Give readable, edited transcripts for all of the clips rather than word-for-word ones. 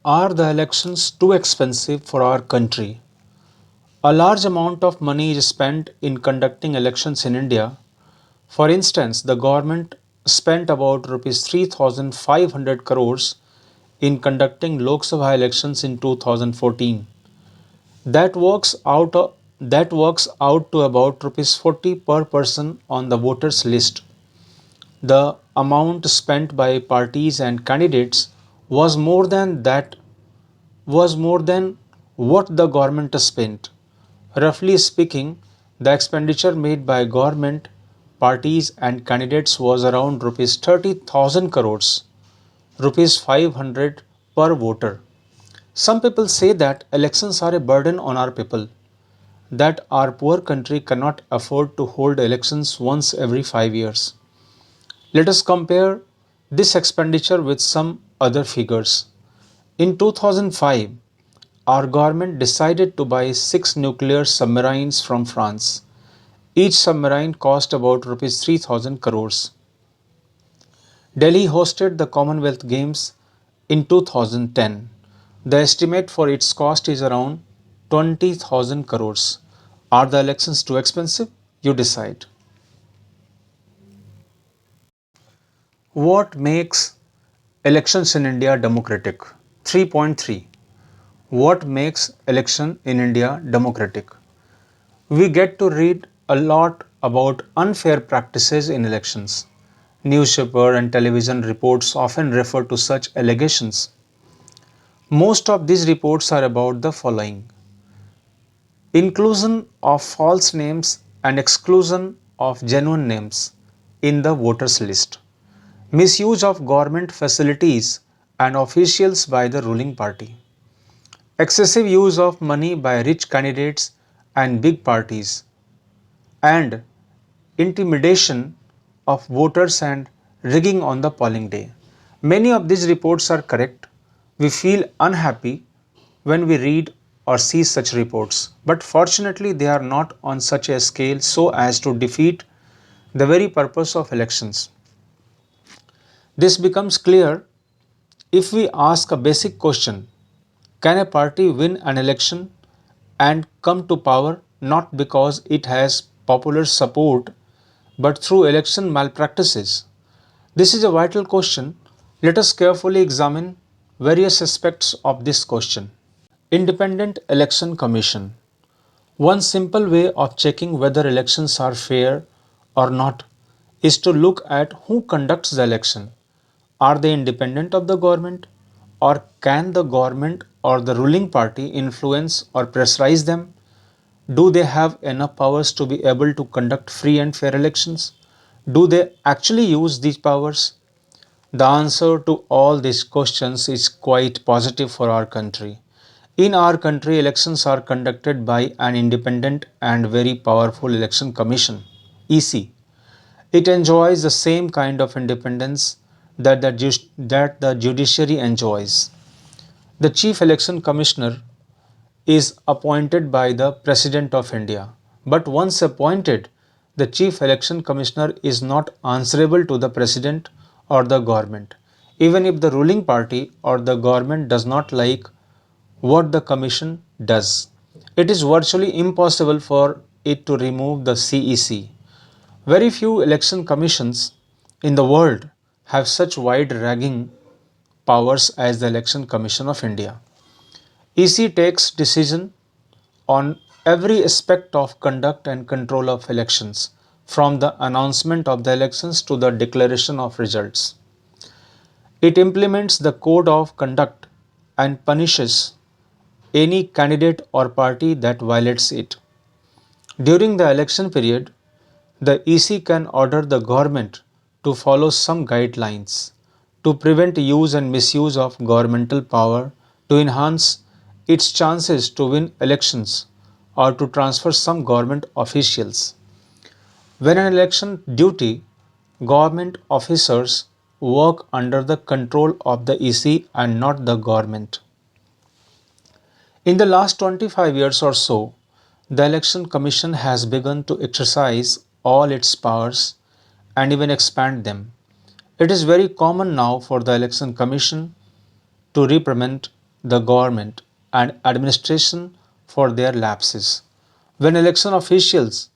Are the elections too expensive for our country? A large amount of money is spent in conducting elections in India. For instance, the government spent about Rs 3,500 crores in conducting Lok Sabha elections in 2014. That works out that works out to about Rs 40 per person on the voters list. The amount spent by parties and candidates was more than that was more than what the government spent. Roughly speaking, the expenditure made by government, parties and candidates was around Rs 30,000 crores, Rs 500 per voter. Some people say that elections are a burden on our people, that our poor country cannot afford to hold elections once every 5 years. Let us compare this expenditure with some other figures. In 2005, our government decided to buy 6 nuclear submarines from France. Each submarine cost about Rs 3,000 crores. Delhi hosted the Commonwealth Games in 2010. The estimate for its cost is around 20,000 crores. Are the elections too expensive? You decide. What makes elections in India democratic? 3.3. What makes election in India democratic? We get to read a lot about unfair practices in elections. Newspaper and television reports often refer to such allegations. Most of these reports are about the following: inclusion of false names and exclusion of genuine names in the voters list, misuse of government facilities and officials by the ruling party, excessive use of money by rich candidates and big parties, and intimidation of voters and rigging on the polling day. Many of these reports are correct. We feel unhappy when we read or see such reports, but fortunately, they are not on such a scale so as to defeat the very purpose of elections. This becomes clear if we ask a basic question: can a party win an election and come to power not because it has popular support but through election malpractices? This is a vital question. Let us carefully examine various aspects of this question. Independent Election Commission. One simple way of checking whether elections are fair or not is to look at who conducts the election. Are they independent of the government, or can the government or the ruling party influence or pressurize them? Do they have enough powers to be able to conduct free and fair elections? Do they actually use these powers? The answer to all these questions is quite positive for our country. In our country, elections are conducted by an independent and very powerful election commission, EC. It enjoys the same kind of independence that the judiciary enjoys. The Chief Election Commissioner is appointed by the President of India. But once appointed, the Chief Election Commissioner is not answerable to the President or the government, even if the ruling party or the government does not like what the Commission does. It is virtually impossible for it to remove the CEC. Very few election commissions in the world have such wide ranging powers as the Election Commission of India. EC takes decision on every aspect of conduct and control of elections, from the announcement of the elections to the declaration of results. It implements the code of conduct and punishes any candidate or party that violates it. During the election period, the EC can order the government to follow some guidelines to prevent use and misuse of governmental power to enhance its chances to win elections or to transfer some government officials. When an election duty, government officers work under the control of the EC and not the government. In the last 25 years or so, the Election Commission has begun to exercise all its powers and even expand them. It is very common now for the Election Commission to reprimand the government and administration for their lapses. When election officials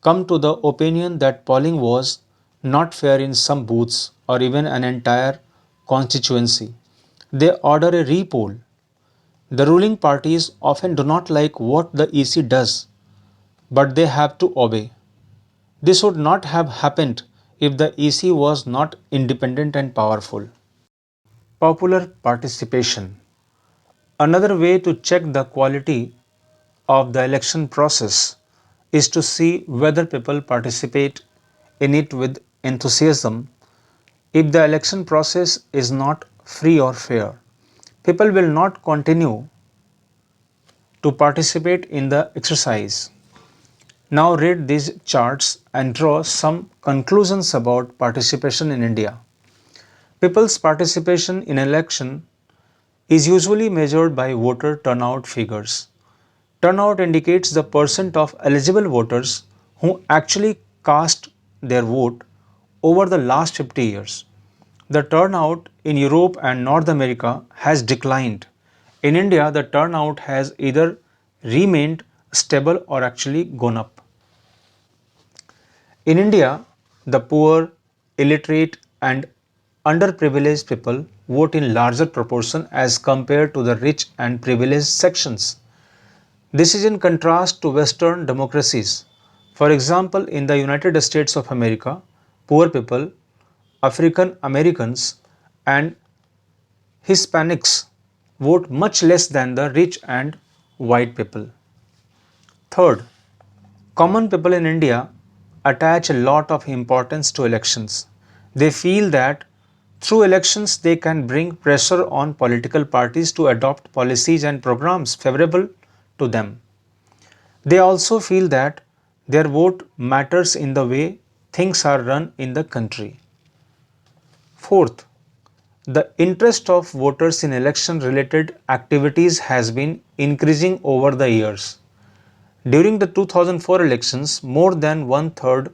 come to the opinion that polling was not fair in some booths or even an entire constituency, they order a repoll. The ruling parties often do not like what the EC does, but they have to obey. This would not have happened if the EC was not independent and powerful. Popular participation. Another way to check the quality of the election process is to see whether people participate in it with enthusiasm. If the election process is not free or fair, people will not continue to participate in the exercise. Now read these charts and draw some conclusions about participation in India. People's participation in election is usually measured by voter turnout figures. Turnout indicates the percent of eligible voters who actually cast their vote over the last 50 years. The turnout in Europe and North America has declined. In India, the turnout has either remained stable or actually gone up. In India, the poor, illiterate, and underprivileged people vote in larger proportion as compared to the rich and privileged sections. This is in contrast to Western democracies. For example, in the United States of America, poor people, African Americans, and Hispanics vote much less than the rich and white people. Third, common people in India attach a lot of importance to elections. They feel that through elections they can bring pressure on political parties to adopt policies and programs favorable to them. They also feel that their vote matters in the way things are run in the country. Fourth, the interest of voters in election related activities has been increasing over the years. During the 2004 elections, more than one third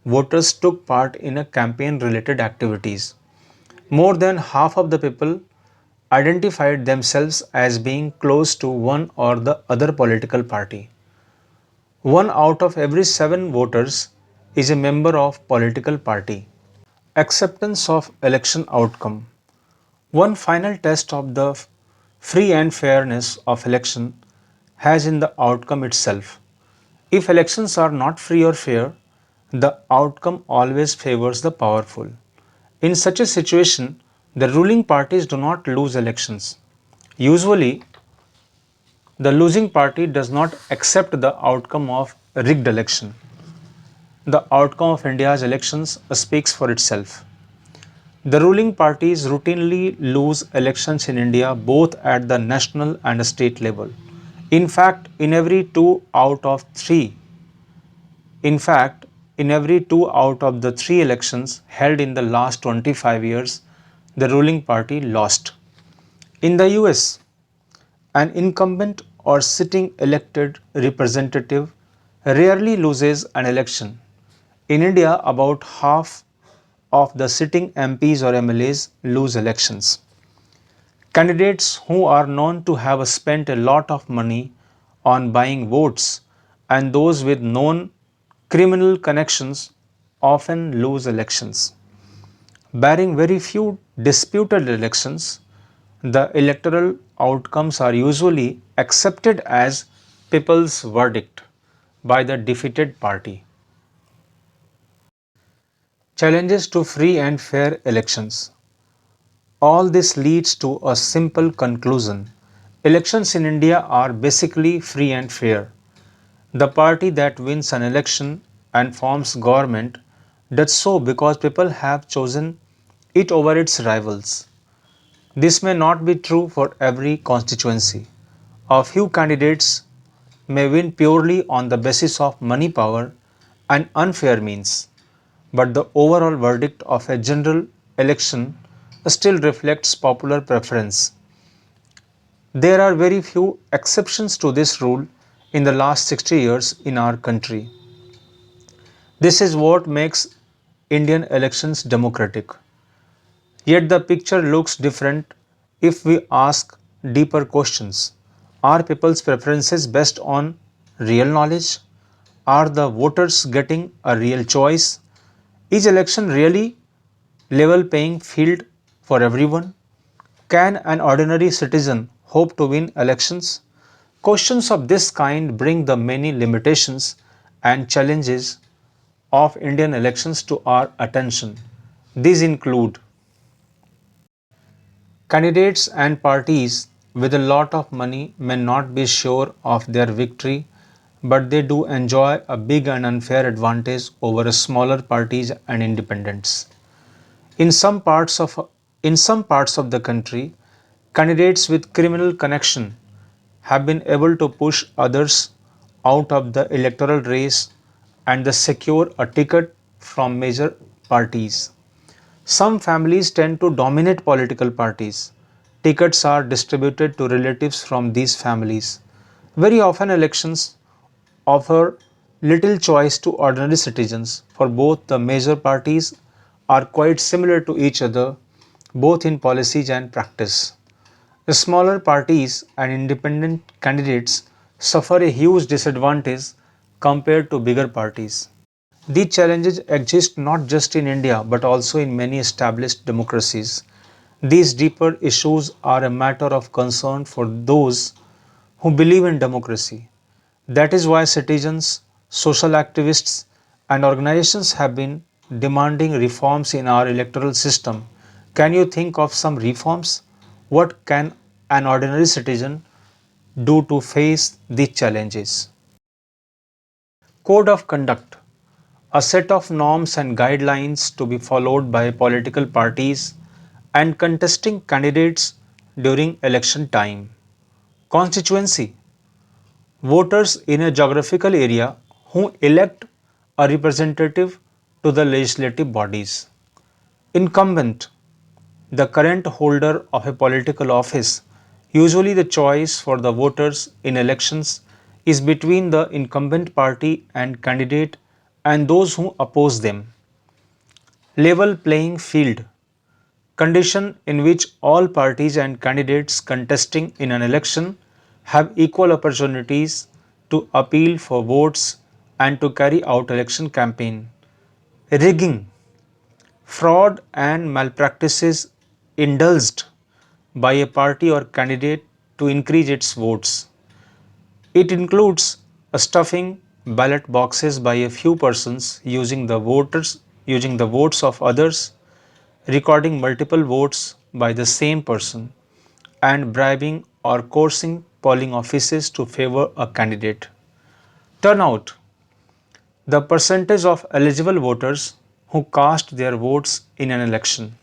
voters took part in a campaign related activities. More than half of the people identified themselves as being close to one or the other political party. One out of every seven voters is a member of political party. Acceptance of election outcome. One final test of the free and fairness of election has in the outcome itself. If elections are not free or fair, the outcome always favors the powerful. In such a situation, the ruling parties do not lose elections. Usually, the losing party does not accept the outcome of a rigged election. The outcome of India's elections speaks for itself. The ruling parties routinely lose elections in India both at the national and state level. In fact, in every two out of three In fact, in every two out of the three elections held in the last 25 years, the ruling party lost. In the US, an incumbent or sitting elected representative rarely loses an election. In India, about half of the sitting MPs or MLAs lose elections. Candidates who are known to have spent a lot of money on buying votes and those with known criminal connections often lose elections. Barring very few disputed elections, the electoral outcomes are usually accepted as people's verdict by the defeated party. Challenges to free and fair elections. All this leads to a simple conclusion. Elections in India are basically free and fair. The party that wins an election and forms government does so because people have chosen it over its rivals. This may not be true for every constituency. A few candidates may win purely on the basis of money power and unfair means, but the overall verdict of a general election still reflects popular preference. There are very few exceptions to this rule in the last 60 years in our country. This is what makes Indian elections democratic. Yet the picture looks different if we ask, deeper questions. Are people's preferences based on real knowledge? Are the voters getting a real choice? Is election really level playing field for everyone? Can an ordinary citizen hope to win elections? Questions of this kind bring the many limitations and challenges of Indian elections to our attention. These include candidates and parties with a lot of money may not be sure of their victory, but they do enjoy a big and unfair advantage over smaller parties and independents. In some parts of in some parts of the country, candidates with criminal connection have been able to push others out of the electoral race and secure a ticket from major parties. Some families tend to dominate political parties. Tickets are distributed to relatives from these families. Very often, elections offer little choice to ordinary citizens, for both the major parties are quite similar to each other, both in policies and practice. The smaller parties and independent candidates suffer a huge disadvantage compared to bigger parties. These challenges exist not just in India but also in many established democracies. These deeper issues are a matter of concern for those who believe in democracy. That is why citizens, social activists, and organizations have been demanding reforms in our electoral system. Can you think of some reforms? What can an ordinary citizen do to face these challenges? Code of conduct, a set of norms and guidelines to be followed by political parties and contesting candidates during election time. Constituency, voters in a geographical area who elect a representative to the legislative bodies. Incumbent, the current holder of a political office. Usually, the choice for the voters in elections is between the incumbent party and candidate and those who oppose them. Level playing field, condition in which all parties and candidates contesting in an election have equal opportunities to appeal for votes and to carry out election campaign. Rigging, fraud and malpractices indulged by a party or candidate to increase its votes. It includes stuffing ballot boxes by a few persons using the votes of others, recording multiple votes by the same person, and bribing or coercing polling offices to favor a candidate. Turnout, the percentage of eligible voters who cast their votes in an election.